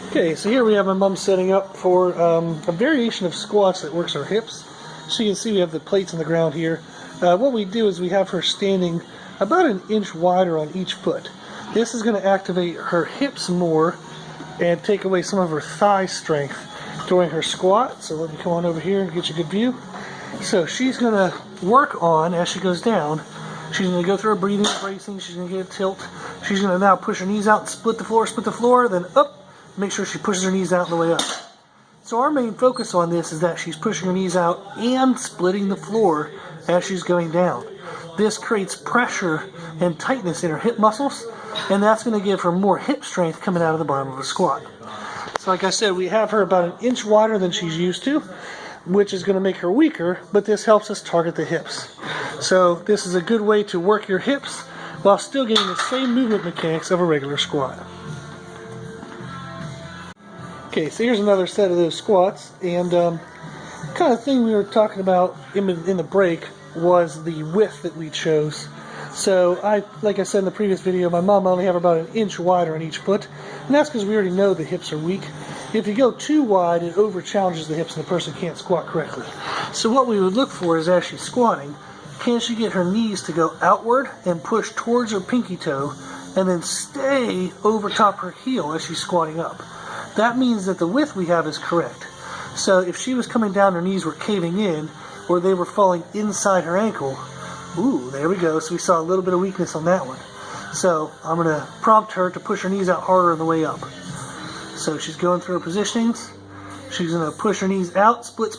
Okay, so here we have my mom setting up for a variation of squats that works her hips. So you can see we have the plates on the ground here. What we do is we have her standing about an inch wider on each foot. This is going to activate her hips more and take away some of her thigh strength during her squat. So let me come on over here and get you a good view. So she's going to work on, as she goes down, she's going to go through her breathing, bracing, she's going to get a tilt. She's going to now push her knees out and split the floor, then up. Make sure she pushes her knees out on the way up. So our main focus on this is that she's pushing her knees out and splitting the floor as she's going down. This creates pressure and tightness in her hip muscles, and that's going to give her more hip strength coming out of the bottom of the squat. So like I said, we have her about an inch wider than she's used to, which is going to make her weaker, but this helps us target the hips. So this is a good way to work your hips while still getting the same movement mechanics of a regular squat. Okay, so here's another set of those squats, and kind of thing we were talking about in the break was the width that we chose. So like I said in the previous video, my mom only have about an inch wider on each foot, and that's because we already know the hips are weak. If you go too wide, it over challenges the hips and the person can't squat correctly. So what we would look for is, as she's squatting, can she get her knees to go outward and push towards her pinky toe and then stay over top her heel as she's squatting up. That means that the width we have is correct. So if she was coming down, her knees were caving in, or they were falling inside her ankle, ooh, there we go. So we saw a little bit of weakness on that one. So I'm going to prompt her to push her knees out harder on the way up. So she's going through her positionings. She's going to push her knees out, split.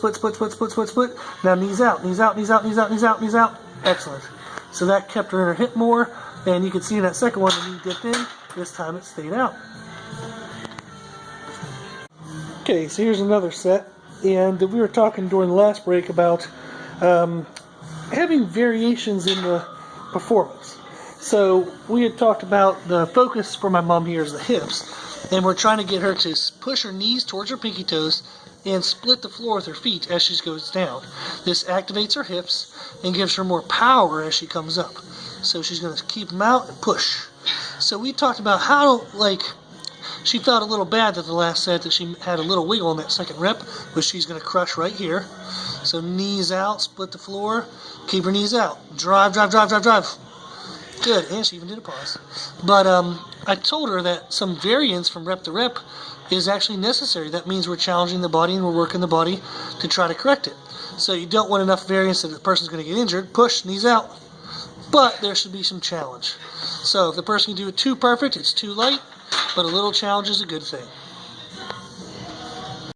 Now knees out, knees out, knees out, knees out, knees out, knees out. Excellent. So that kept her in her hip more, and you can see in that second one, the knee dipped in. This time it stayed out. Okay, so here's another set, and we were talking during the last break about having variations in the performance. So we had talked about the focus for my mom here is the hips, and we're trying to get her to push her knees towards her pinky toes and split the floor with her feet as she goes down. This activates her hips and gives her more power as she comes up. So she's going to keep them out and push. So we talked about how, she felt a little bad that the last set that she had a little wiggle in that second rep, which she's going to crush right here. So knees out, split the floor, keep her knees out. Drive. Good, and she even did a pause. But I told her that some variance from rep to rep is actually necessary. That means we're challenging the body and we're working the body to try to correct it. So you don't want enough variance that the person's going to get injured. Push, knees out. But there should be some challenge. So if the person can do it too perfect, it's too light. But a little challenge is a good thing.